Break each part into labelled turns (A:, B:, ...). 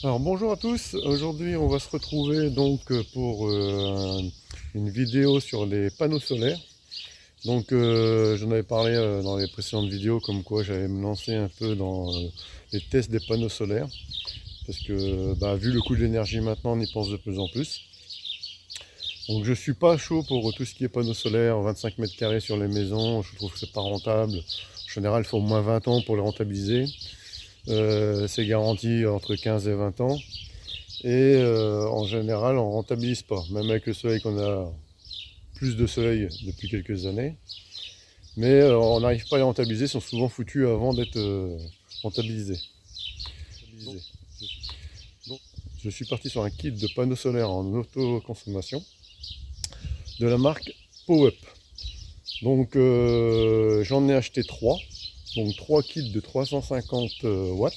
A: Alors bonjour à tous, aujourd'hui on va se retrouver donc pour une vidéo sur les panneaux solaires. Donc j'en avais parlé dans les précédentes vidéos comme quoi j'allais me lancer un peu dans les tests des panneaux solaires. Parce que vu le coût de l'énergie maintenant on y pense de plus en plus. Donc je suis pas chaud pour tout ce qui est panneaux solaires, 25 mètres carrés sur les maisons, je trouve que c'est pas rentable. En général il faut au moins 20 ans pour les rentabiliser. C'est garanti entre 15 et 20 ans. Et en général, on ne rentabilise pas, même avec le soleil qu'on a plus de soleil depuis quelques années. Mais on n'arrive pas à les rentabiliser, ils sont souvent foutus avant d'être rentabilisés. Donc, je suis parti sur un kit de panneaux solaires en autoconsommation de la marque PowerUp. Donc j'en ai acheté 3, donc 3 kits de 350 watts.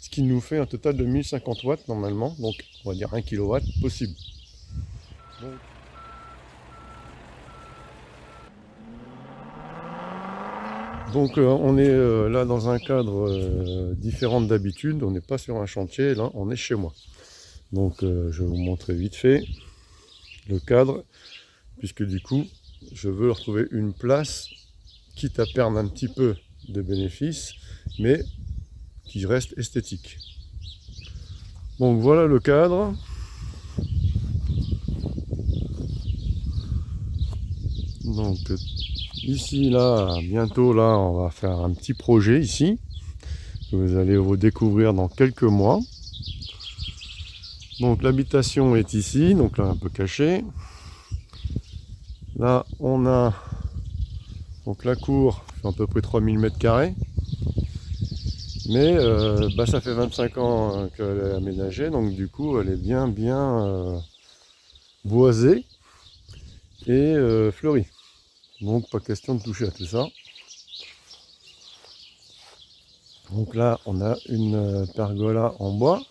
A: Ce qui nous fait un total de 1050 watts normalement, donc on va dire 1 kW possible. Donc on est là dans un cadre différent d'habitude, on n'est pas sur un chantier, là on est chez moi. Donc je vais vous montrer vite fait le cadre, puisque du coup je veux retrouver une place, quitte à perdre un petit peu de bénéfices, mais qui reste esthétique. Donc voilà le cadre. Donc ici, là, bientôt, là, on va faire un petit projet ici, que vous allez vous découvrir dans quelques mois. Donc l'habitation est ici, donc là un peu caché. Là on a donc la cour fait à peu près 3000 m². Mais ça fait 25 ans qu'elle est aménagée, donc du coup elle est bien boisée et fleurie. Donc pas question de toucher à tout ça. Donc là on a une pergola en bois.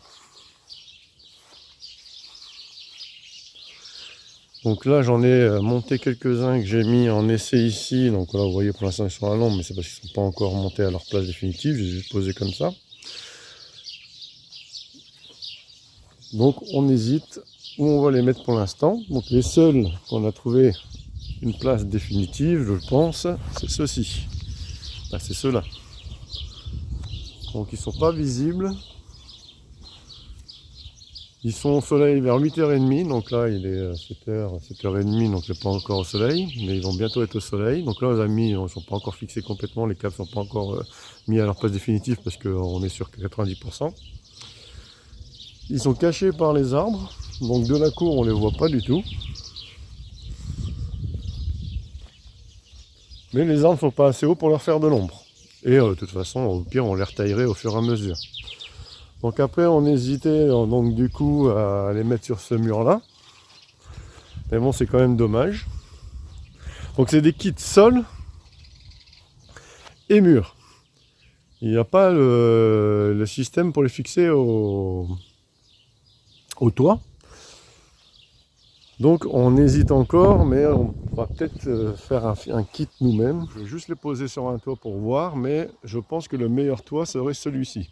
A: Donc là j'en ai monté quelques-uns que j'ai mis en essai ici. Donc là vous voyez pour l'instant ils sont à l'ombre, mais c'est parce qu'ils ne sont pas encore montés à leur place définitive. J'ai juste posé comme ça. Donc on hésite où on va les mettre pour l'instant. Donc les seuls qu'on a trouvé une place définitive, je pense, c'est ceux-ci. C'est ceux-là. Donc ils ne sont pas visibles. Ils sont au soleil vers 8h30, donc là il est 7h, 7h30, donc il n'est pas encore au soleil, mais ils vont bientôt être au soleil. Donc là les amis, ils ne sont pas encore fixés complètement, les câbles ne sont pas encore mis à leur place définitive parce qu'on est sur 90%. Ils sont cachés par les arbres, donc de la cour on ne les voit pas du tout. Mais les arbres ne sont pas assez hauts pour leur faire de l'ombre. Et de toute façon, au pire, on les retaillerait au fur et à mesure. Donc après, on hésitait donc du coup à les mettre sur ce mur-là. Mais bon, c'est quand même dommage. Donc c'est des kits sol et mur. Il n'y a pas le système pour les fixer au toit. Donc on hésite encore, mais on va peut-être faire un kit nous-mêmes. Je vais juste les poser sur un toit pour voir, mais je pense que le meilleur toit serait celui-ci.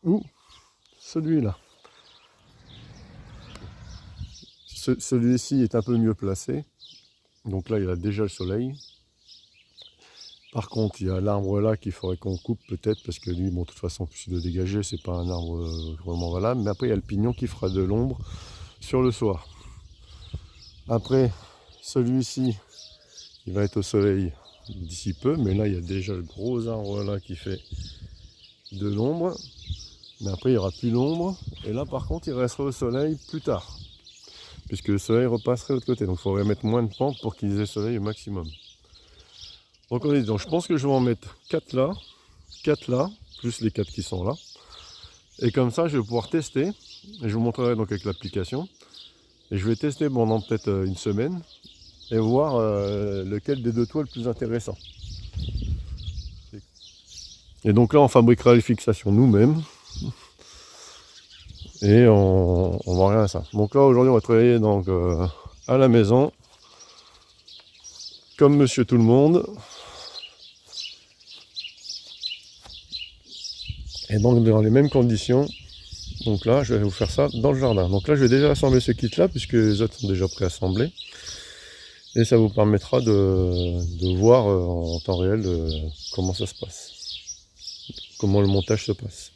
A: Ou celui-là. Celui-ci est un peu mieux placé. Donc là, il a déjà le soleil. Par contre, il y a l'arbre là qu'il faudrait qu'on coupe peut-être, parce que lui, bon, de toute façon, plus de dégager, c'est pas un arbre vraiment valable. Mais après, il y a le pignon qui fera de l'ombre sur le soir. Après, celui-ci, il va être au soleil d'ici peu, mais là, il y a déjà le gros arbre là qui fait de l'ombre. Mais après, il n'y aura plus d'ombre. Et là, par contre, il restera au soleil plus tard, puisque le soleil repasserait de l'autre côté. Donc, il faudrait mettre moins de pente pour qu'ils aient le soleil au maximum. Donc, je pense que je vais en mettre 4 là, plus les 4 qui sont là. Et comme ça, je vais pouvoir tester. Et je vous montrerai donc avec l'application. Et je vais tester pendant peut-être une semaine et voir lequel des deux toits est le plus intéressant. Et donc là, on fabriquera les fixations nous-mêmes. Et on va regarder ça. Donc là, aujourd'hui, on va travailler donc, à la maison. Comme monsieur tout le monde. Et donc dans les mêmes conditions. Donc là, je vais vous faire ça dans le jardin. Donc là, je vais déjà assembler ce kit-là, puisque les autres sont déjà préassemblés. Et ça vous permettra de voir en temps réel comment ça se passe. Comment le montage se passe.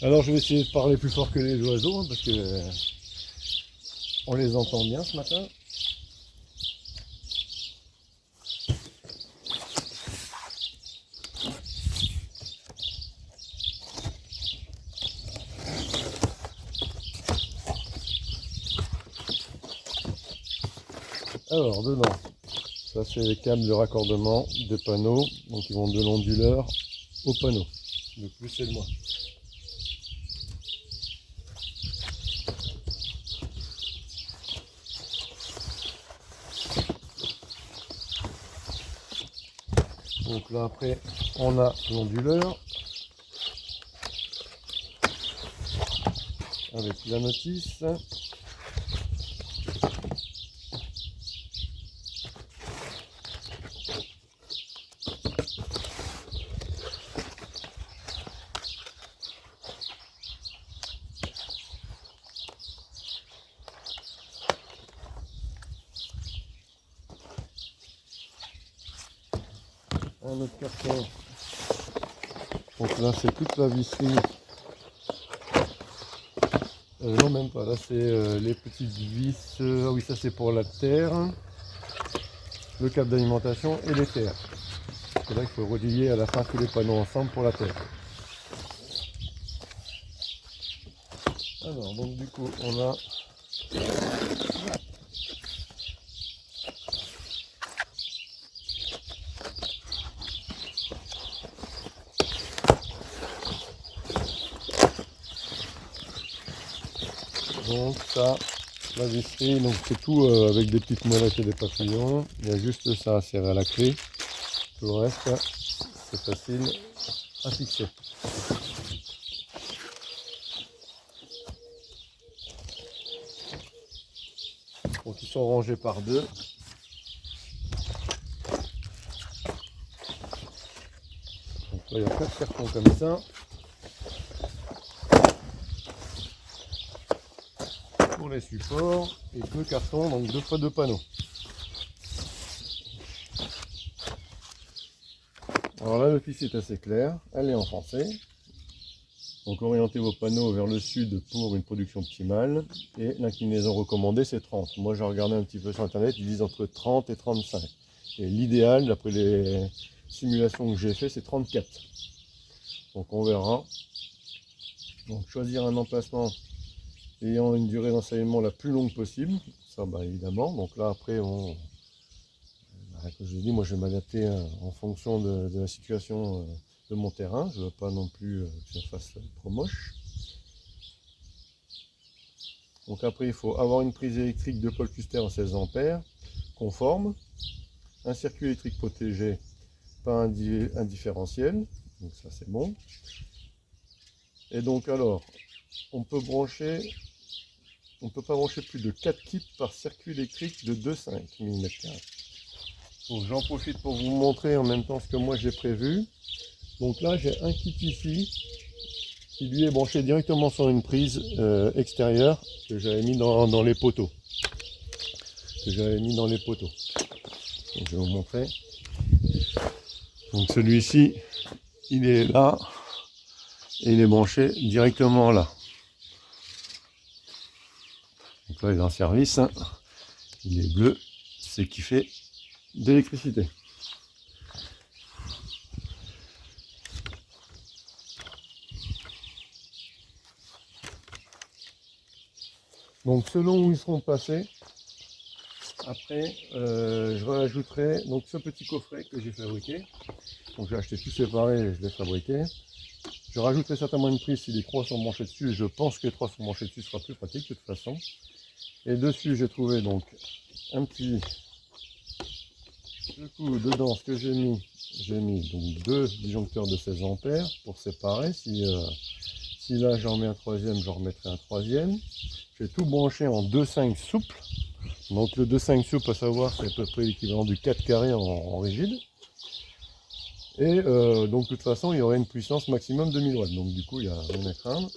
A: Alors je vais essayer de parler plus fort que les oiseaux, hein, parce que on les entend bien ce matin. Alors dedans, ça c'est les câbles de raccordement des panneaux, donc ils vont de l'onduleur au panneau, le plus et le moins. Donc là après on a l'onduleur avec la notice. Un autre carton. Donc là c'est toute la visserie. Non même pas, là c'est les petites vis. Ah oui, ça c'est pour la terre, le câble d'alimentation et les terres. C'est là qu'il faut relier à la fin tous les panneaux ensemble pour la terre. Alors donc du coup on a donc ça, la visserie, donc c'est tout avec des petites molettes et des papillons. Il y a juste ça à serrer à la clé. Tout le reste, c'est facile à fixer. Donc ils sont rangés par deux. Donc là il y a 4 cartons comme ça. Pour les supports et 2 cartons, donc 2 fois 2 panneaux. Alors la notice est assez claire, elle est en français. Donc orientez vos panneaux vers le sud pour une production optimale. Et l'inclinaison recommandée c'est 30. Moi j'ai regardé un petit peu sur internet, ils disent entre 30 et 35. Et l'idéal, d'après les simulations que j'ai fait, c'est 34. Donc on verra. Donc choisir un emplacement ayant une durée d'ensoleillement la plus longue possible. Ça bah évidemment. Donc là après comme je vous ai dit, moi je vais m'adapter en fonction de la situation de mon terrain. Je ne veux pas non plus que ça fasse trop moche. Donc après il faut avoir une prise électrique de Paul Custer en 16 ampères, conforme, un circuit électrique protégé, pas un différentiel, donc ça c'est bon. Et donc alors, on peut pas brancher plus de 4 kits par circuit électrique de 2,5 mm. Donc j'en profite pour vous montrer en même temps ce que moi j'ai prévu. Donc là j'ai un kit ici qui lui est branché directement sur une prise extérieure que j'avais mis dans les poteaux. Donc, je vais vous montrer. Donc celui-ci, il est là et il est branché directement là. Donc là il est en service, hein. Il est bleu, c'est qui fait de l'électricité. Donc selon où ils seront passés, après je rajouterai donc ce petit coffret que j'ai fabriqué. Donc j'ai acheté tout séparé et je l'ai fabriqué. Je rajouterai certainement une prise si les 3 sont branchés dessus, et je pense que les 3 sont branchés dessus, ce sera plus pratique de toute façon. Et dessus j'ai trouvé donc un petit... Du coup dedans ce que j'ai mis donc 2 disjoncteurs de 16 ampères pour séparer. Si là j'en mets un troisième, j'en remettrai un troisième. J'ai tout branché en 2,5 souple. Donc le 2,5 souple à savoir c'est à peu près l'équivalent du 4 carré en rigide. Et donc de toute façon, il y aurait une puissance maximum de 1000 watts. Donc du coup, il n'y a rien à craindre.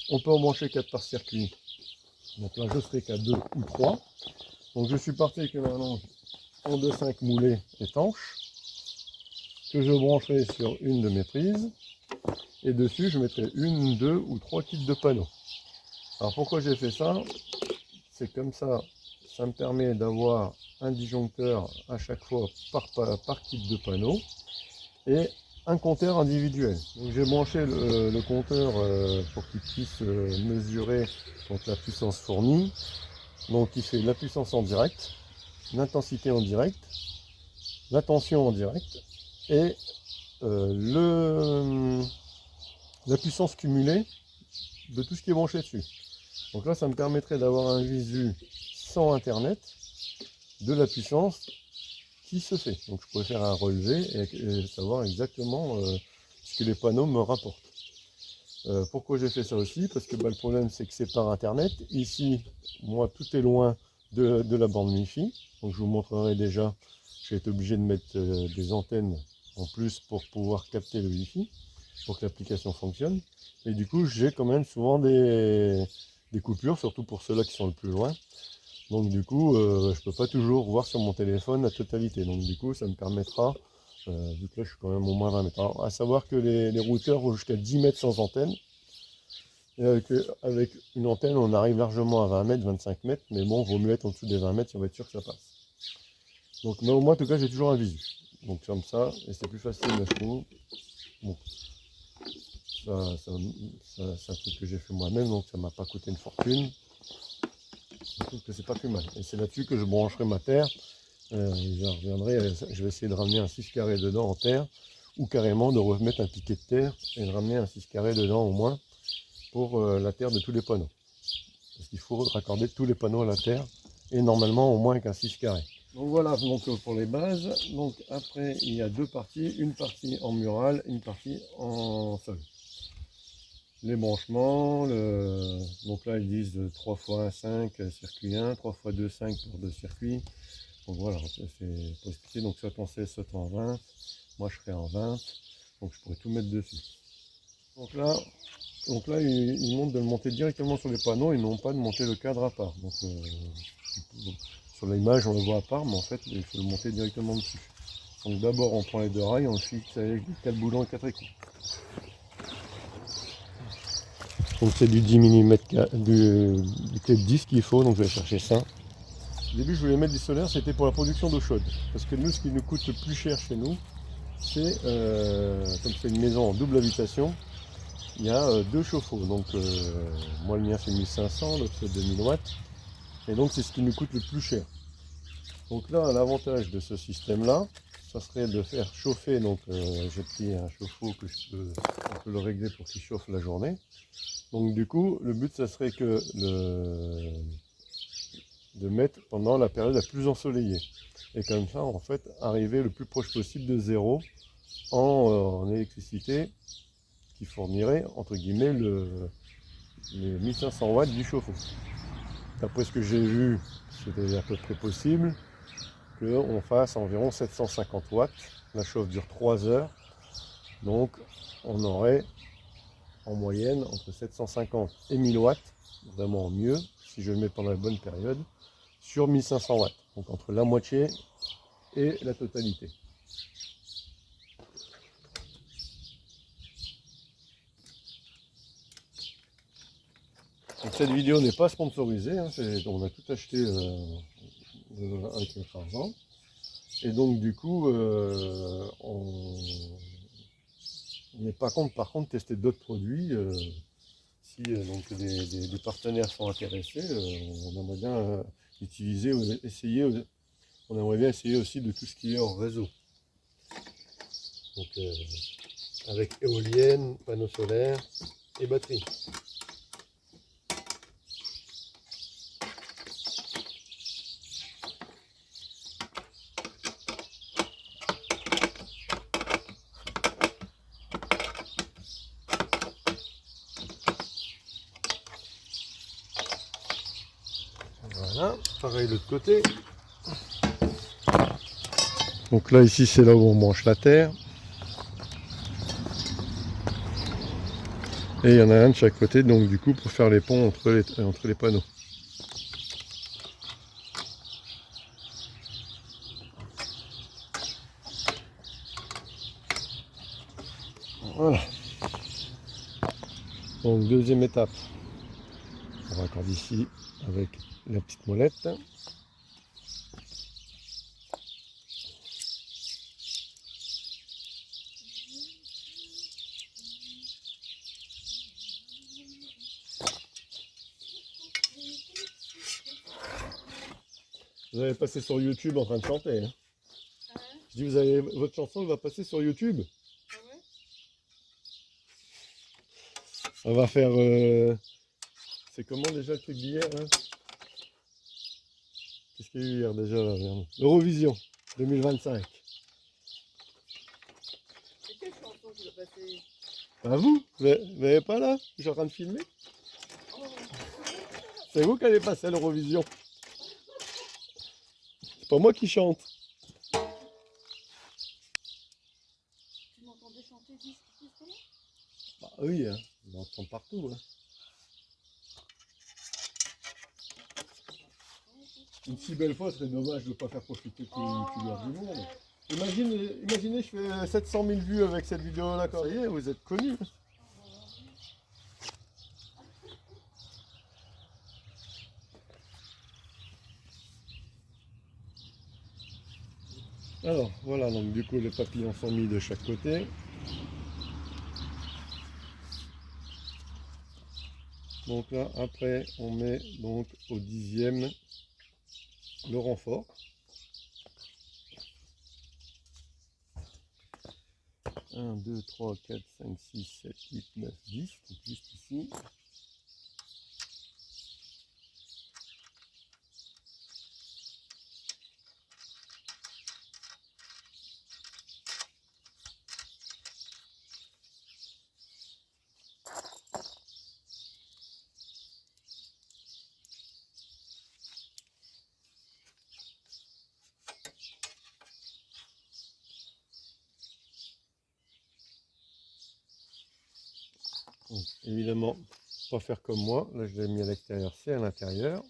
A: On peut en brancher 4 par circuit. Donc là, je serai qu'à 2 ou 3. Donc je suis parti avec une allonge en 2,5 moulée étanche, que je brancherai sur une de mes prises. Et dessus, je mettrai une, 2 ou 3 kits de panneaux. Alors pourquoi j'ai fait ça? C'est comme ça, ça me permet d'avoir un disjoncteur à chaque fois par kit de panneaux et un compteur individuel. Donc j'ai branché le compteur pour qu'il puisse mesurer donc, la puissance fournie. Donc il fait la puissance en direct, l'intensité en direct, la tension en direct et la puissance cumulée de tout ce qui est branché dessus. Donc là, ça me permettrait d'avoir un visu sans internet de la puissance qui se fait. Donc je pourrais faire un relevé et savoir exactement ce que les panneaux me rapportent. Pourquoi j'ai fait ça aussi? Parce que le problème, c'est que c'est par internet. Ici, moi, tout est loin de la bande Wi-Fi. Donc je vous montrerai déjà, j'ai été obligé de mettre des antennes en plus pour pouvoir capter le Wi-Fi, pour que l'application fonctionne. Et du coup, j'ai quand même souvent des coupures, surtout pour ceux-là qui sont le plus loin. Donc du coup, je ne peux pas toujours voir sur mon téléphone la totalité. Donc du coup, ça me permettra, vu que là je suis quand même au moins 20 mètres. Alors, à savoir que les routeurs vont jusqu'à 10 mètres sans antenne. Et avec une antenne, on arrive largement à 20 mètres, 25 mètres. Mais bon, il vaut mieux être en dessous des 20 mètres si on va être sûr que ça passe. Donc mais au moins, en tout cas, j'ai toujours un visu. Donc comme ça, et c'est plus facile, je trouve. Bon. C'est un truc que j'ai fait moi-même, donc ça ne m'a pas coûté une fortune. Je trouve que c'est pas plus mal. Et c'est là-dessus que je brancherai ma terre. Je vais essayer de ramener un 6 carré dedans en terre, ou carrément de remettre un piquet de terre et de ramener un 6 carré dedans au moins pour la terre de tous les panneaux. Parce qu'il faut raccorder tous les panneaux à la terre et normalement au moins avec un 6 carré. Donc voilà donc pour les bases. Donc après il y a deux parties, une partie en mural, une partie en sol. Les branchements, donc là ils disent 3 x 1, 5 circuit 1, 3 x 2, 5 pour 2 circuits. Donc voilà, c'est pour expliquer, donc soit en 16, soit en 20. Moi je ferai en 20, donc je pourrais tout mettre dessus. Donc là ils montrent de le monter directement sur les panneaux et non pas de monter le cadre à part. Donc sur l'image on le voit à part, mais en fait il faut le monter directement dessus. Donc d'abord on prend les deux rails, on fixe avec 4 boulons et 4 écrous. Donc c'est du 10 mm, du clé de 10 qu'il faut, donc je vais chercher ça. Au début je voulais mettre du solaire, c'était pour la production d'eau chaude. Parce que nous, ce qui nous coûte le plus cher chez nous, c'est, comme c'est une maison en double habitation, il y a deux chauffe-eau. Donc moi le mien fait 1500, l'autre fait 2000 watts. Et donc c'est ce qui nous coûte le plus cher. Donc là, l'avantage de ce système-là, ça serait de faire chauffer, donc j'ai pris un chauffe-eau que on peut le régler pour qu'il chauffe la journée. Donc du coup, le but, ça serait que de mettre pendant la période la plus ensoleillée. Et comme ça, en fait, arriver le plus proche possible de zéro en électricité qui fournirait, entre guillemets, les 1500 watts du chauffe-eau. D'après ce que j'ai vu, c'était à peu près possible qu'on fasse environ 750 watts. La chauffe dure 3 heures. Donc, on aurait en moyenne entre 750 et 1000 watts, vraiment mieux, si je le mets pendant la bonne période, sur 1500 watts. Donc entre la moitié et la totalité. Donc cette vidéo n'est pas sponsorisée, hein, on a tout acheté avec notre argent. Et donc du coup, on n'est pas contre par contre tester d'autres produits. Si donc des partenaires sont intéressés, on aimerait bien utiliser, on aimerait bien essayer aussi de tout ce qui est hors réseau. Donc avec éolienne, panneaux solaires et batterie. Voilà, pareil de l'autre côté. Donc là ici c'est là où on branche la terre. Et il y en a un de chaque côté, donc du coup pour faire les ponts entre les panneaux. Voilà. Donc deuxième étape. On raccorde ici avec la petite molette. Vous allez passer sur YouTube en train de chanter. Hein. Je dis, votre chanson elle va passer sur YouTube. Ah ouais. On va faire... c'est comment déjà le truc d'hier hein. Qu'est-ce qu'il y a eu hier déjà là, Eurovision 2025.
B: C'est quelle chanson qui va passer?
A: Bah vous n'êtes pas là? Je suis en train de filmer. Oh. C'est vous qui allez passer à l'Eurovision. C'est pas moi qui chante.
B: Tu m'entendais chanter justement?
A: Bah oui, hein. On entend partout. Hein. Une si belle fois, ce serait dommage de ne pas faire profiter tout le monde. Imaginez, je fais 700 000 vues avec cette vidéo-là. Ça y est, vous êtes connus. Alors, voilà, donc du coup, les papillons sont mis de chaque côté. Donc là, après, on met donc au 10e le renfort. 1, 2, 3, 4, 5, 6, 7, 8, 9, 10, donc juste ici. Donc, évidemment, pas faire comme moi. Là, je l'ai mis à l'extérieur, c'est à l'intérieur.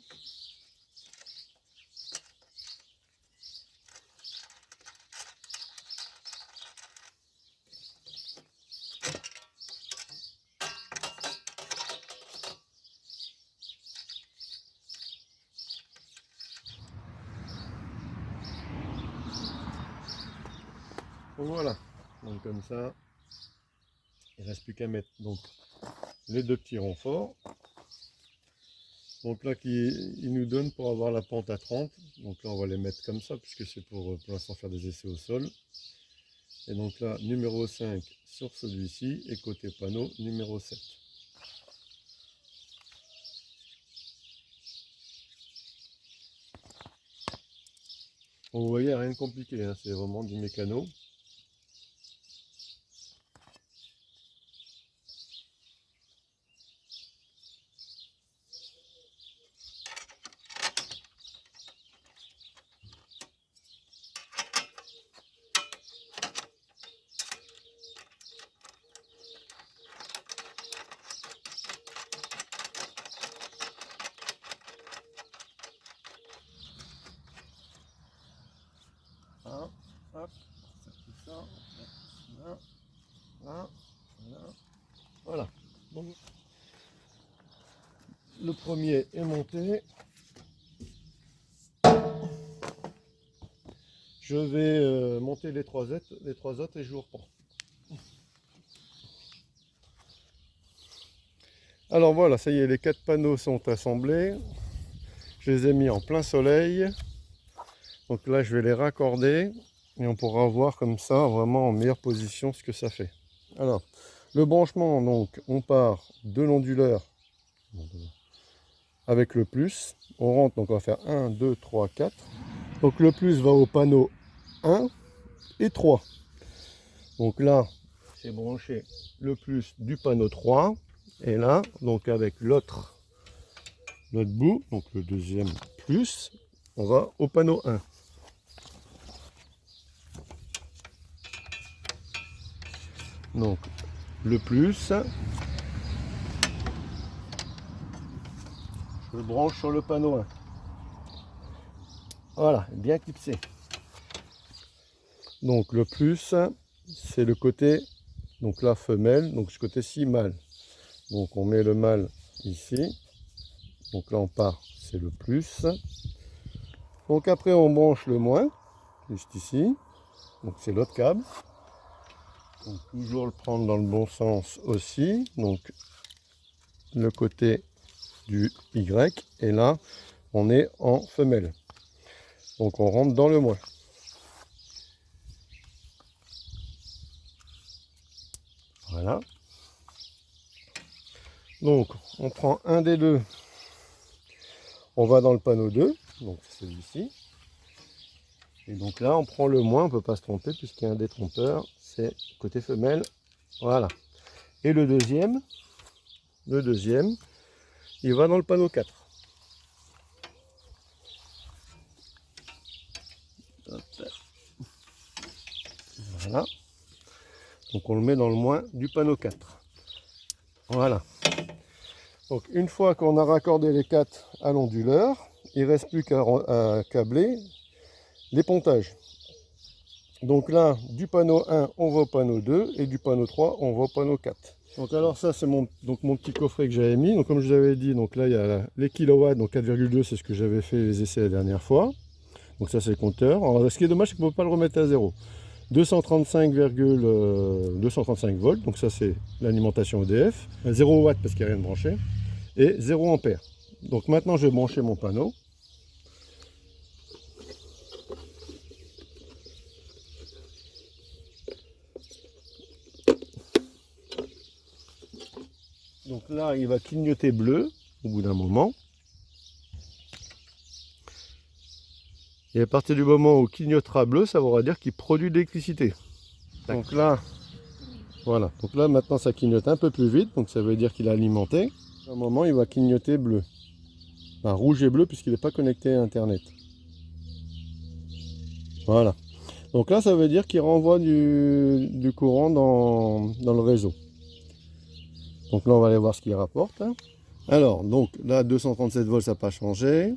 A: Donc voilà. Donc comme ça, il ne reste plus qu'à mettre donc les deux petits renforts. Donc là, il nous donne pour avoir la pente à 30. Donc là, on va les mettre comme ça, puisque c'est pour l'instant faire des essais au sol. Et donc là, numéro 5 sur celui-ci, et côté panneau, numéro 7. Donc vous voyez, rien de compliqué, hein, c'est vraiment du mécano. Hop, hop, tout ça, là, là, là, voilà. Donc, le premier est monté. Je vais monter les trois autres et je vous reprends. Alors voilà, ça y est, les 4 panneaux sont assemblés. Je les ai mis en plein soleil. Donc là, je vais les raccorder et on pourra voir comme ça, vraiment en meilleure position, ce que ça fait. Alors, le branchement, donc, on part de l'onduleur avec le plus. On rentre, donc on va faire 1, 2, 3, 4. Donc le plus va au panneau 1 et 3. Donc là, c'est branché le plus du panneau 3. Et là, donc avec l'autre bout, donc le deuxième plus, on va au panneau 1. Donc le plus je branche sur le panneau 1. Voilà, bien clipsé. Donc le plus, c'est le côté, donc la femelle, donc ce côté-ci mâle. Donc on met le mâle ici. Donc là on part, c'est le plus. Donc après on branche le moins, juste ici. Donc c'est l'autre câble. Donc toujours le prendre dans le bon sens aussi. Donc le côté du Y. Et là on est en femelle. Donc on rentre dans le moins. Voilà. Donc on prend un des deux. On va dans le panneau 2. Donc c'est celui-ci. Et donc là, on prend le moins, on ne peut pas se tromper puisqu'il y a un détrompeur, c'est côté femelle. Voilà. Et le deuxième, il va dans le panneau 4. Hop. Voilà. Donc on le met dans le moins du panneau 4. Voilà. Donc une fois qu'on a raccordé les 4 à l'onduleur, il ne reste plus qu'à câbler les pontages. Donc là, du panneau 1, on va au panneau 2 et du panneau 3, on va au panneau 4. Donc alors ça, c'est mon petit coffret que j'avais mis. Donc comme je vous avais dit, donc là, il y a les kilowatts, donc 4,2, c'est ce que j'avais fait les essais la dernière fois. Donc ça, c'est le compteur. Alors ce qui est dommage, c'est qu'on ne peut pas le remettre à zéro. 235 volts, donc ça, c'est l'alimentation EDF. 0 watts parce qu'il n'y a rien de branché. Et 0 ampère. Donc maintenant, je vais brancher mon panneau. Donc là, il va clignoter bleu au bout d'un moment. Et à partir du moment où il clignotera bleu, ça voudra dire qu'il produit de l'électricité. Donc là, voilà. Donc là, maintenant, ça clignote un peu plus vite. Donc ça veut dire qu'il est alimenté. À un moment, il va clignoter bleu. Enfin, rouge et bleu puisqu'il n'est pas connecté à Internet. Voilà. Donc là, ça veut dire qu'il renvoie du courant dans le réseau. Donc là, on va aller voir ce qu'il rapporte. Alors, donc là, 237 volts, ça n'a pas changé.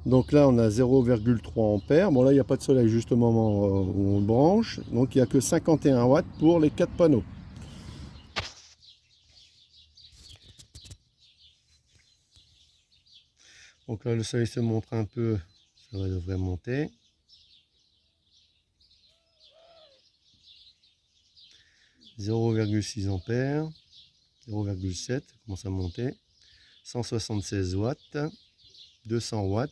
A: Donc là, on a 0,3 ampères. Bon, là, il n'y a pas de soleil justement où on branche. Donc, il n'y a que 51 watts pour les 4 panneaux. Donc là, le soleil se montre un peu. Ça devrait monter. « 0,6 ampères. 0,7, ça commence à monter. 176 watts. 200 watts.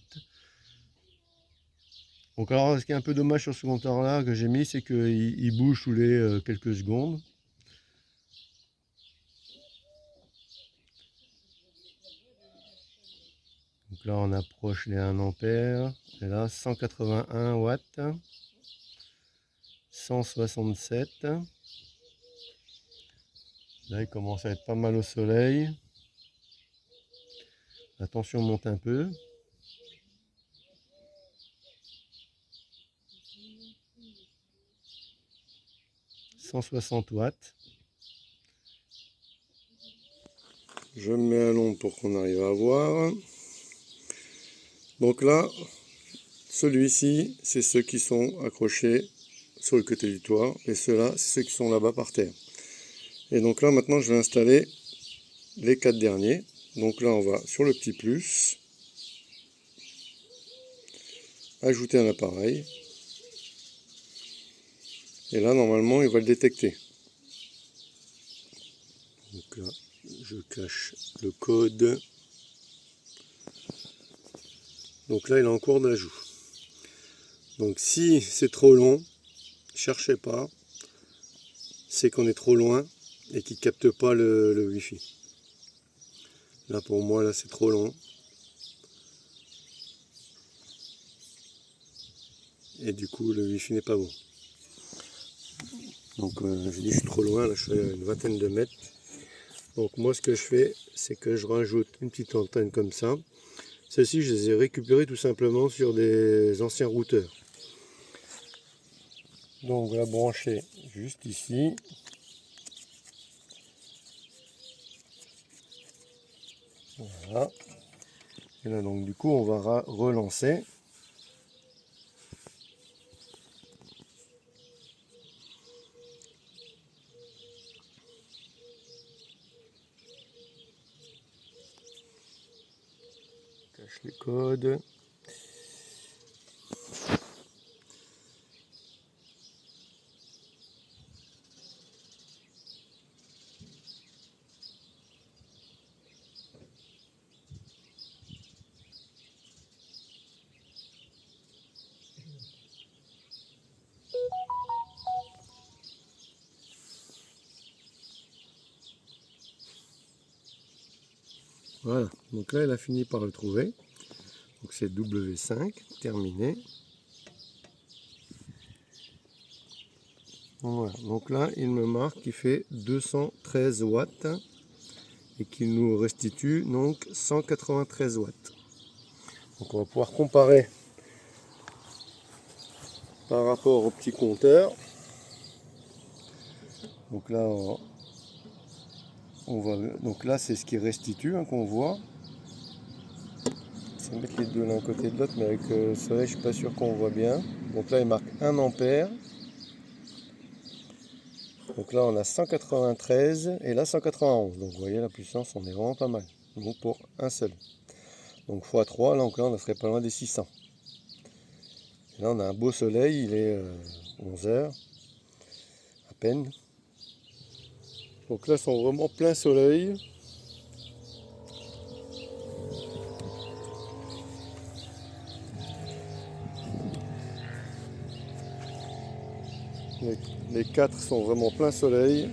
A: Donc alors, ce qui est un peu dommage sur ce compteur là que j'ai mis, c'est qu'il bouge tous les quelques secondes. Donc là, on approche les 1 ampère. Et là, 181 watts. 167. Là, il commence à être pas mal au soleil. La tension monte un peu. 160 watts. Je me mets à l'ombre pour qu'on arrive à voir. Donc là, celui-ci, c'est ceux qui sont accrochés sur le côté du toit. Et ceux-là, c'est ceux qui sont là-bas par terre. Et donc là, maintenant, je vais installer les 4 derniers. Donc là, on va sur le petit plus. Ajouter un appareil. Et là, normalement, il va le détecter. Donc là, je cache le code. Donc là, il est en cours d'ajout. Donc si c'est trop long, cherchez pas. C'est qu'on est trop loin et qu'il ne capte pas le Wi-Fi. Là, pour moi, là, c'est trop long. Et du coup, le Wi-Fi n'est pas bon. Donc, je dis, je suis trop loin. Là, je suis à une vingtaine de mètres. Donc moi, ce que je fais, c'est que je rajoute une petite antenne comme ça. Celles-ci, je les ai récupérées tout simplement sur des anciens routeurs. Donc on va brancher juste ici.
C: Voilà. Et là donc du coup on va relancer. Cache les codes. Voilà, donc là elle a fini par le trouver. Donc c'est W5, terminé. Voilà, donc là il me marque qu'il fait 213 watts et qu'il nous restitue donc 193 watts. Donc on va pouvoir comparer par rapport au petit compteur. Donc là, donc là c'est ce qui restitue, hein, qu'on voit. Je vais mettre les deux l'un côté de l'autre, mais avec le soleil je suis pas sûr qu'on voit bien. Donc là il marque 1 ampère. Donc là on a 193 et là 191. Donc vous voyez la puissance, on est vraiment pas mal. Donc pour un seul. Donc x3, donc là on ne serait pas loin des 600. Et là on a un beau soleil, il est 11 h à peine. Donc là ils sont vraiment plein soleil. Les 4 sont vraiment plein soleil.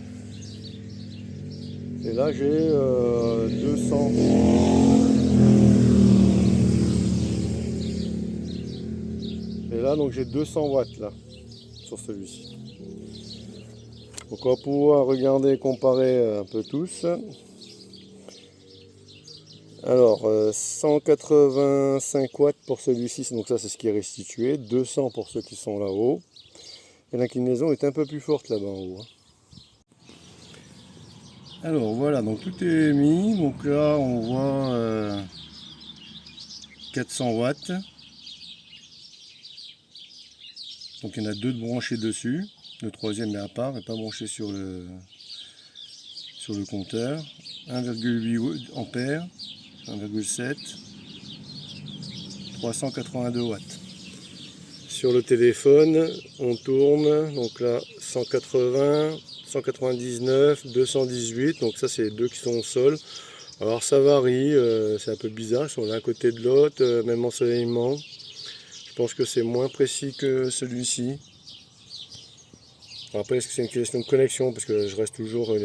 C: Et là j'ai 200. Et là donc j'ai 200 watts là sur celui-ci. Donc on va pouvoir regarder, comparer un peu tous. Alors 185 watts pour celui-ci, donc ça c'est ce qui est restitué. 200 pour ceux qui sont là-haut. Et l'inclinaison est un peu plus forte là-bas en haut. Alors voilà, donc tout est mis. Donc là on voit 400 watts. Donc il y en a deux de branchés dessus. Le troisième est à part, n'est pas branché sur le compteur. 1,8 ampères, 1,7, 382 watts. Sur le téléphone, on tourne, donc là 180, 199, 218, donc ça c'est les deux qui sont au sol. Alors ça varie, c'est un peu bizarre, ils sont l'un côté de l'autre, même ensoleillement. Je pense que c'est moins précis que celui-ci. Après, est-ce que c'est une question de connexion, parce que je reste toujours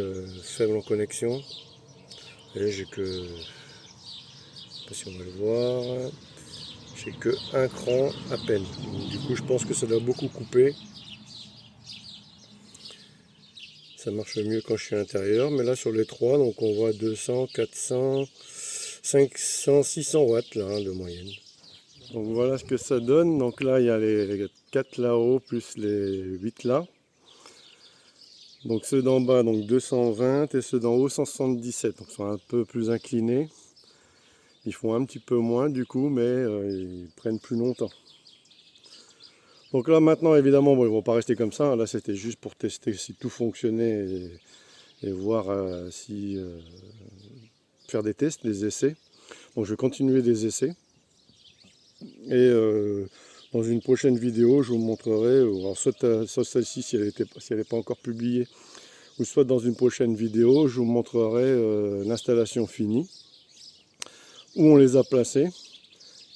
C: faible en connexion. Et j'ai que, je sais pas si on va le voir, j'ai que un cran à peine. Donc, du coup, je pense que ça doit beaucoup couper. Ça marche mieux quand je suis à l'intérieur, mais là sur les trois, donc on voit 200, 400, 500, 600 watts là, hein, de moyenne. Donc voilà ce que ça donne. Donc là il y a les 4 là-haut plus les 8 là. Donc ceux d'en bas donc 220 et ceux d'en haut 177. Donc ils sont un peu plus inclinés. Ils font un petit peu moins du coup, mais ils prennent plus longtemps. Donc là maintenant évidemment bon, ils ne vont pas rester comme ça. Là c'était juste pour tester si tout fonctionnait et voir si faire des tests, des essais. Donc je vais continuer des essais. Et dans une prochaine vidéo, je vous montrerai, alors soit celle-ci si elle n'est pas encore publiée, ou soit dans une prochaine vidéo, je vous montrerai l'installation finie, où on les a placés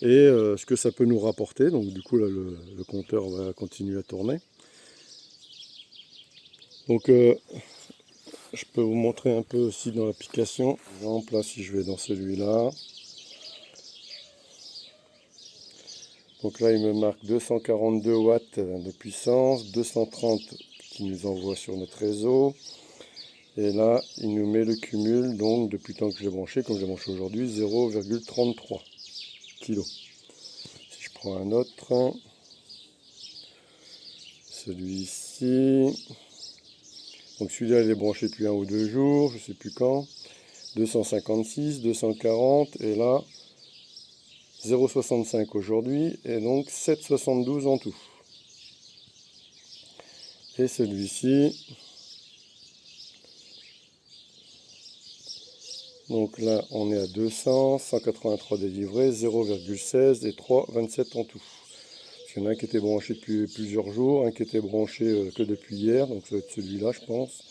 C: et ce que ça peut nous rapporter. Donc du coup là le compteur va continuer à tourner. Donc je peux vous montrer un peu aussi dans l'application. Par exemple là si je vais dans celui-là. Donc là, il me marque 242 watts de puissance, 230 qui nous envoie sur notre réseau. Et là, il nous met le cumul, donc depuis le temps que je l'ai branché, comme je l'ai branché aujourd'hui, 0,33 kg. Si je prends un autre, celui-ci. Donc celui-là, il est branché depuis 1 ou 2 jours, je ne sais plus quand. 256, 240 et là 0,65 aujourd'hui et donc 7,72 en tout. Et celui-ci, donc là on est à 200, 183 délivrés, 0,16 et 3,27 en tout. Il y en a un qui était branché depuis plusieurs jours, un qui était branché que depuis hier, donc ça va être celui-là je pense.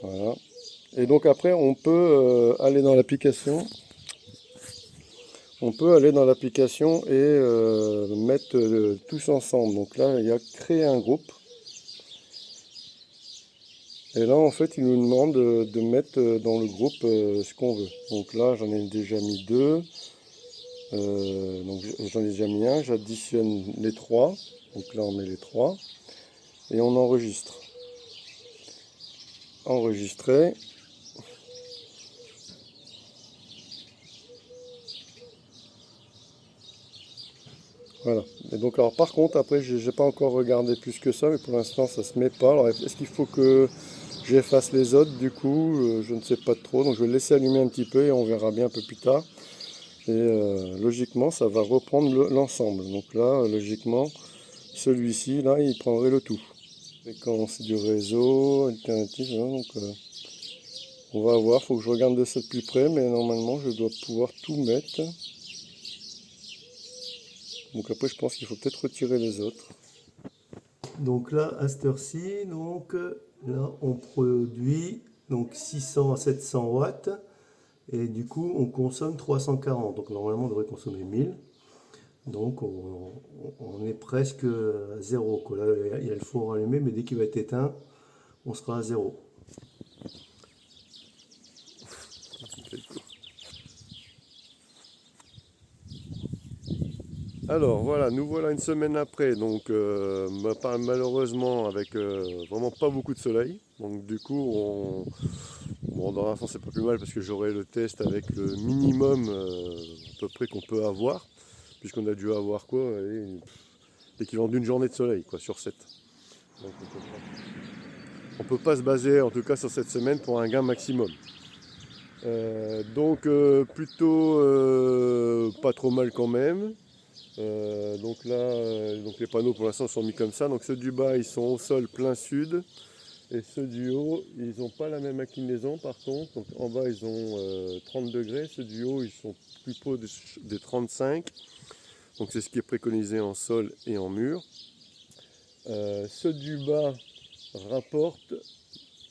C: Voilà. Et donc après on peut aller dans l'application. On peut aller dans l'application et mettre tous ensemble. Donc là il y a créer un groupe. Et là en fait il nous demande de mettre dans le groupe ce qu'on veut. Donc là j'en ai déjà mis deux. Donc j'en ai déjà mis un, j'additionne les trois. Donc là on met les trois. Et on enregistre. Enregistrer. Voilà. Et donc alors par contre après j'ai pas encore regardé plus que ça, mais pour l'instant ça se met pas. Alors est-ce qu'il faut que j'efface les autres du coup, je ne sais pas trop. Donc je vais le laisser allumer un petit peu et on verra bien un peu plus tard. Et logiquement ça va reprendre l'ensemble. Donc là logiquement celui-ci là il prendrait le tout. Fréquence du réseau, alternative, hein, donc on va voir, il faut que je regarde de ça de plus près, mais normalement je dois pouvoir tout mettre. Donc après je pense qu'il faut peut-être retirer les autres. Donc là à cette heure-ci, donc là on produit donc 600 à 700 watts et du coup on consomme 340. Donc normalement on devrait consommer 1000. Donc on est presque à zéro, quoi. Là il y a le four allumé, mais dès qu'il va être éteint, on sera à zéro. Alors voilà, nous voilà une semaine après, donc malheureusement avec vraiment pas beaucoup de soleil. Donc du coup, bon, dans l'instant c'est pas plus mal parce que j'aurai le test avec le minimum à peu près qu'on peut avoir, puisqu'on a dû avoir quoi, l'équivalent d'une journée de soleil quoi, sur 7. Donc on peut pas se baser en tout cas sur cette semaine pour un gain maximum. Donc plutôt pas trop mal quand même. Donc là, donc les panneaux pour l'instant sont mis comme ça. Donc ceux du bas ils sont au sol plein sud. Et ceux du haut, ils n'ont pas la même inclinaison par contre. Donc en bas ils ont 30 degrés. Ceux du haut ils sont plutôt des 35. Donc c'est ce qui est préconisé en sol et en mur. Ceux du bas rapportent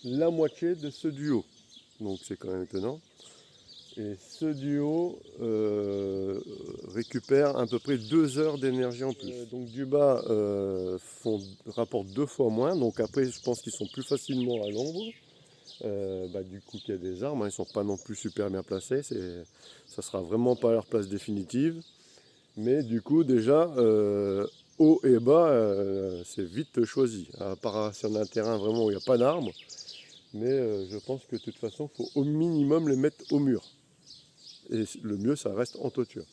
C: la moitié de ceux du haut. Donc c'est quand même étonnant. Et ceux du haut récupèrent à peu près 2 heures d'énergie en plus. Donc du bas rapportent 2 fois moins. Donc après, je pense qu'ils sont plus facilement à l'ombre. Du coup, qu'il y a des arbres, hein, ils ne sont pas non plus super bien placés. Ça ne sera vraiment pas leur place définitive. Mais du coup, déjà, haut et bas, c'est vite choisi. À part si on a un terrain vraiment où il n'y a pas d'arbres. Mais je pense que de toute façon, il faut au minimum les mettre au mur. Et le mieux, ça reste en toiture.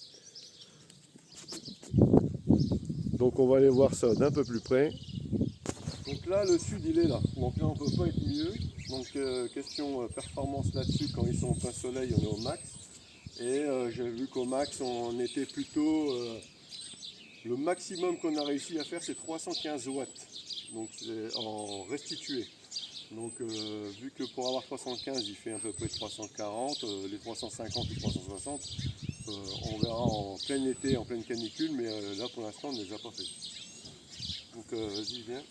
C: Donc on va aller voir ça d'un peu plus près. Donc là, le sud, il est là. Donc là, on ne peut pas être mieux. Donc question performance là-dessus, quand ils sont en plein soleil, on est au max. Et j'ai vu qu'au max, on était plutôt... le maximum qu'on a réussi à faire, c'est 315 watts. Donc c'est en restitué. Donc vu que pour avoir 315 il fait à peu près 340, les 350 ou 360, on verra en plein été, en pleine canicule, mais là pour l'instant on ne les a pas fait. Donc vas-y viens.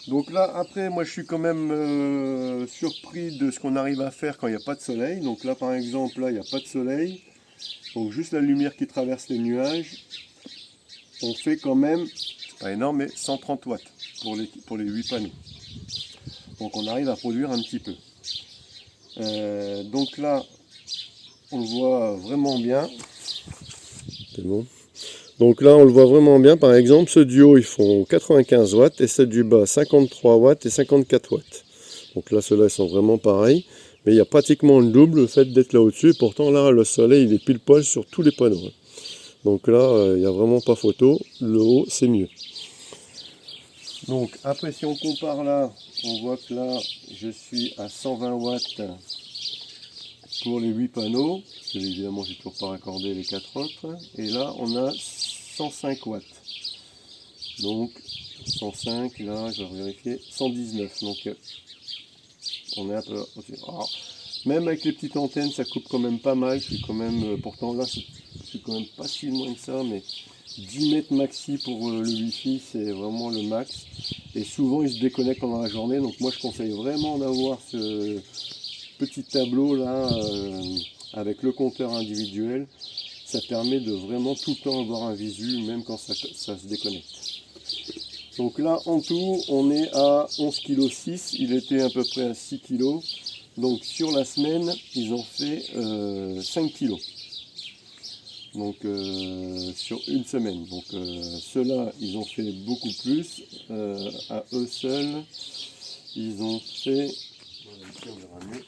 C: Donc là après moi je suis quand même surpris de ce qu'on arrive à faire quand il n'y a pas de soleil. Donc là par exemple là il n'y a pas de soleil, donc juste la lumière qui traverse les nuages, on fait quand même, c'est pas énorme, mais 130 watts pour les 8 panneaux. Donc on arrive à produire un petit peu. Donc là, on le voit vraiment bien. C'est bon. Donc là, on le voit vraiment bien. Par exemple, ceux du haut, ils font 95 watts et ceux du bas, 53 watts et 54 watts. Donc là, ceux-là, ils sont vraiment pareils. Mais il y a pratiquement le double le fait d'être là au-dessus. Et pourtant, là, le soleil, il est pile poil sur tous les panneaux. Donc là, il n'y a vraiment pas photo. Le haut, c'est mieux. Donc après si on compare là, on voit que là je suis à 120 watts pour les 8 panneaux, parce que évidemment j'ai toujours pas raccordé les 4 autres, et là on a 105 watts. Donc 105, là je vais vérifier, 119, donc on est un peu... Alors, même avec les petites antennes ça coupe quand même pas mal, je suis quand même, pourtant là je suis quand même pas si loin que ça, mais 10 mètres maxi pour le wifi c'est vraiment le max, et souvent il se déconnecte pendant la journée, donc moi je conseille vraiment d'avoir ce petit tableau là avec le compteur individuel, ça permet de vraiment tout le temps avoir un visu, même quand ça se déconnecte. Donc là en tout on est à 11,6 kg, il était à peu près à 6 kg, donc sur la semaine ils ont fait 5 kg. Donc sur une semaine. Donc ceux-là ils ont fait beaucoup plus, à eux seuls ils ont fait... Voilà, ici on verra mieux.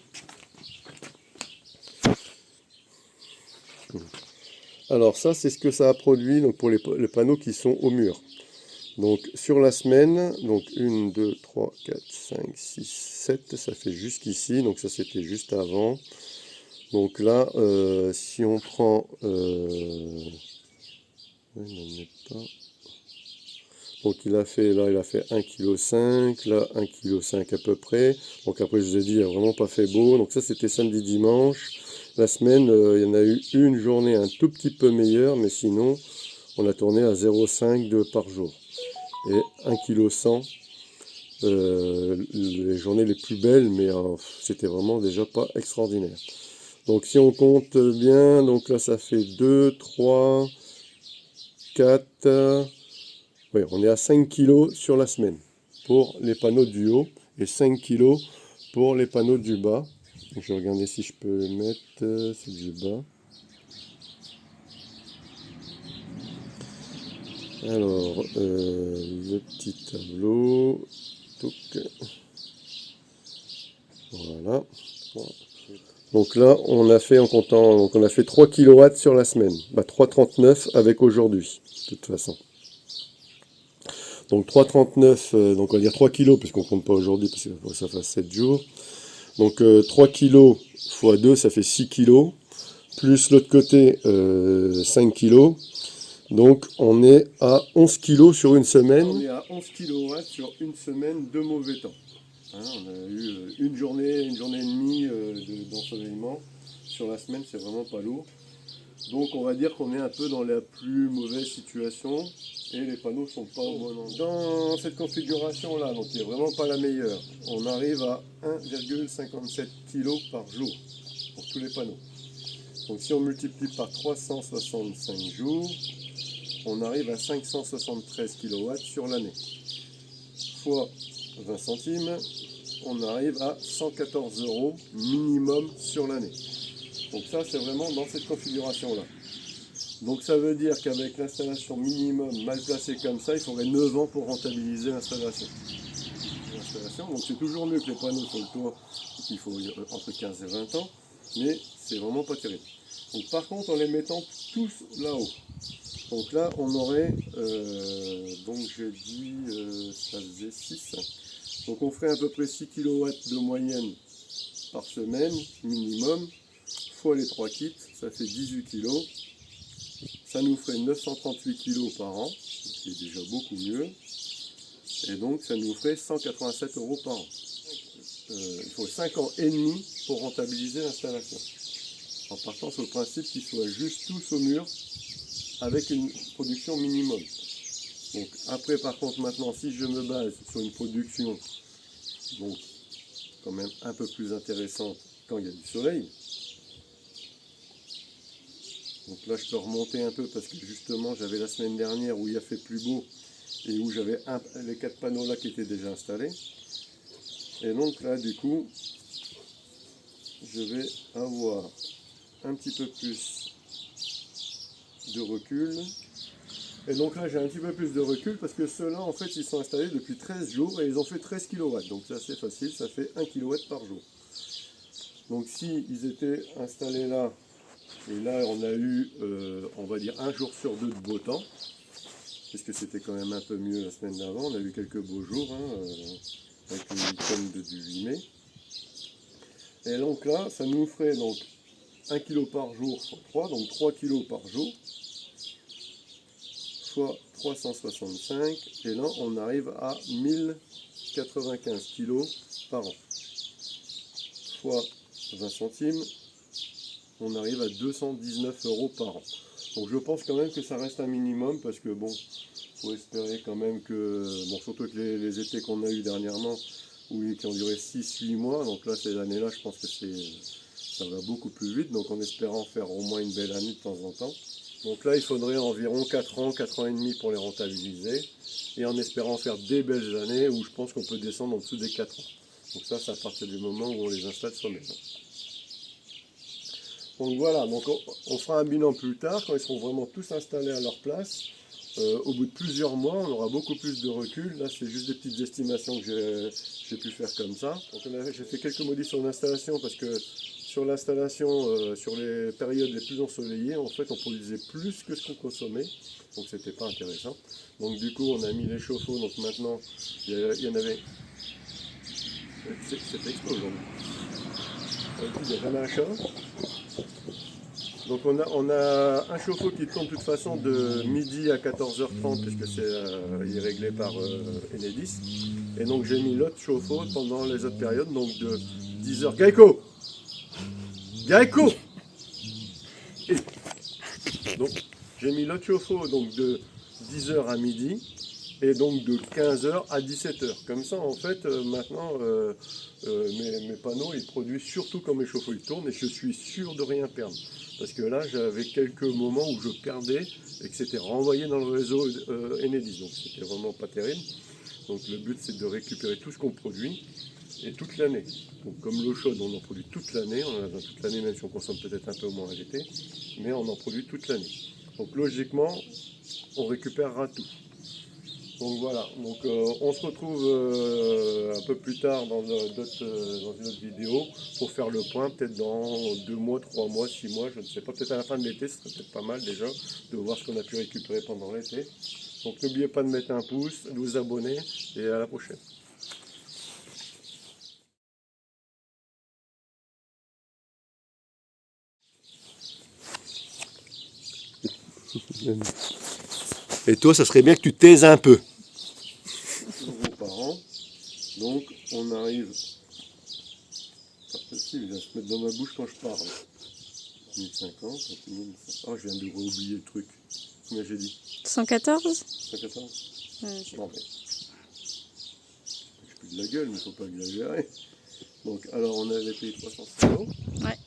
C: Alors ça c'est ce que ça a produit donc, pour les panneaux qui sont au mur. Donc sur la semaine, donc 1, 2, 3, 4, 5, 6, 7, ça fait jusqu'ici, donc ça c'était juste avant. Donc là, si on prend... donc il a fait, là il a fait 1,5 kg, là 1,5 kg à peu près. Donc après je vous ai dit, il n'a vraiment pas fait beau. Donc ça c'était samedi, dimanche. La semaine, il y en a eu une journée un tout petit peu meilleure, mais sinon on a tourné à 0,5 de par jour. Et 1,1 kg, les journées les plus belles, mais c'était vraiment déjà pas extraordinaire. Donc si on compte bien, donc là ça fait 2, 3, 4, oui, on est à 5 kg sur la semaine pour les panneaux du haut et 5 kg pour les panneaux du bas. Donc, je vais regarder si je peux les mettre, c'est du bas. Alors, le petit tableau. Voilà. Donc là, on a fait en comptant, donc on a fait 3 kW sur la semaine. 3,39 avec aujourd'hui, de toute façon. Donc 3,39, donc on va dire 3 kg, puisqu'on ne compte pas aujourd'hui, parce que ça fait 7 jours. Donc 3 kg x 2, ça fait 6 kg. Plus l'autre côté, 5 kg. Donc on est à 11 kg sur une semaine. On est à 11 kW sur une semaine de mauvais temps. Hein, on a eu une journée et demie d'ensoleillement. Sur la semaine, c'est vraiment pas lourd. Donc on va dire qu'on est un peu dans la plus mauvaise situation. Et les panneaux sont pas au bon endroit. Dans cette configuration là, donc qui est vraiment pas la meilleure, on arrive à 1,57 kg par jour pour tous les panneaux. Donc si on multiplie par 365 jours, on arrive à 573 kW sur l'année. Fois 20 centimes, on arrive à 114 € minimum sur l'année. Donc ça c'est vraiment dans cette configuration là. Donc ça veut dire qu'avec l'installation minimum mal placée comme ça, il faudrait 9 ans pour rentabiliser l'installation. Donc c'est toujours mieux que les panneaux sur le toit, il faut entre 15 et 20 ans, mais c'est vraiment pas terrible. Donc par contre en les mettant tous là-haut, donc là on aurait, donc j'ai dit, ça faisait 6, donc on ferait à peu près 6 kW de moyenne par semaine minimum, fois les 3 kits, ça fait 18 kg. Ça nous ferait 938 kg par an, ce qui est déjà beaucoup mieux. Et donc ça nous ferait 187 € par an. Il faut 5 ans et demi pour rentabiliser l'installation. En partant sur le principe qu'ils soient juste tous au mur avec une production minimum. Donc après par contre maintenant si je me base sur une production donc quand même un peu plus intéressante quand il y a du soleil. Donc là je peux remonter un peu parce que justement j'avais la semaine dernière où il a fait plus beau et où j'avais les 4 panneaux là qui étaient déjà installés. Et donc là du coup je vais avoir un petit peu plus de recul. Et donc là j'ai un petit peu plus de recul parce que ceux-là en fait ils sont installés depuis 13 jours et ils ont fait 13 kW. Donc c'est assez facile, ça fait 1 kW par jour. Donc si ils étaient installés là, et là on a eu on va dire un jour sur deux de beau temps, puisque c'était quand même un peu mieux la semaine d'avant, on a eu quelques beaux jours, avec une week-end du 8 mai. Et donc là ça nous ferait donc 1 kg par jour fois 3, donc 3 kg par jour, fois 365, et là on arrive à 1095 kg par an, fois 20 centimes, on arrive à 219 € par an. Donc je pense quand même que ça reste un minimum, parce que bon, faut espérer quand même que, bon, surtout que les étés qu'on a eu dernièrement, qui ont duré 6-8 mois, donc là ces années-là je pense que ça va beaucoup plus vite, donc en espérant faire au moins une belle année de temps en temps. Donc là il faudrait environ 4 ans, 4 ans et demi pour les rentabiliser, et en espérant faire des belles années où je pense qu'on peut descendre en dessous des 4 ans. Donc ça c'est à partir du moment où on les installe sur maison. Donc voilà, donc on fera un bilan plus tard, quand ils seront vraiment tous installés à leur place. Au bout de plusieurs mois, on aura beaucoup plus de recul. Là, c'est juste des petites estimations que j'ai pu faire comme ça. Donc j'ai fait quelques modifs sur l'installation, parce que sur l'installation, sur les périodes les plus ensoleillées, en fait, on produisait plus que ce qu'on consommait. Donc c'était pas intéressant. Donc du coup, on a mis les chauffe-eau. Donc maintenant, il y en avait... C'est expo aujourd'hui. Il n'y a jamais un chat. Donc on a un chauffe-eau qui tourne de toute façon de midi à 14h30, puisque il est réglé par Enedis. Et donc j'ai mis l'autre chauffe-eau pendant les autres périodes, donc de 10h. Gaïko, Et donc j'ai mis l'autre chauffe-eau donc de 10h à midi, et donc de 15h à 17h. Comme ça, en fait, maintenant, mes panneaux, ils produisent surtout quand mes chauffe-eau ils tournent, et je suis sûr de rien perdre. Parce que là, j'avais quelques moments où je perdais et que c'était renvoyé dans le réseau Enedis. Donc c'était vraiment pas terrible. Donc le but, c'est de récupérer tout ce qu'on produit, et toute l'année. Donc comme l'eau chaude, on en produit toute l'année. On en a dans toute l'année, même si on consomme peut-être un peu moins à l'été. Mais on en produit toute l'année. Donc logiquement, on récupérera tout. Donc voilà, donc on se retrouve un peu plus tard dans une autre vidéo pour faire le point, peut-être dans 2 mois, 3 mois, 6 mois, je ne sais pas, peut-être à la fin de l'été, ce serait peut-être pas mal déjà de voir ce qu'on a pu récupérer pendant l'été. Donc n'oubliez pas de mettre un pouce, de vous abonner, et à la prochaine. Et toi, ça serait bien que tu taises un peu. €, par an. Donc on arrive... C'est pas possible, il va se mettre dans ma bouche quand je parle. 1050, 1500. Oh, je viens de oublier le truc. Combien j'ai dit?
D: 114
C: 114. Non, mais... Je plus de la gueule, mais il ne faut pas exagérer. Donc, alors on avait payé 306 €.
D: Ouais.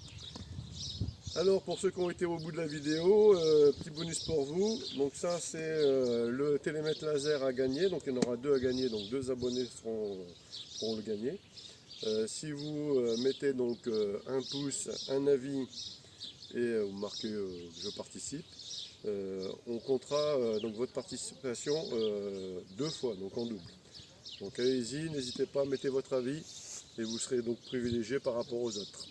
C: Alors pour ceux qui ont été au bout de la vidéo, petit bonus pour vous. Donc ça c'est le télémètre laser à gagner. Donc il y en aura 2 à gagner. Donc 2 abonnés pourront le gagner. Si vous mettez donc un pouce, un avis et vous marquez je participe, on comptera donc votre participation 2 fois, donc en double. Donc allez-y, n'hésitez pas, mettez votre avis et vous serez donc privilégié par rapport aux autres.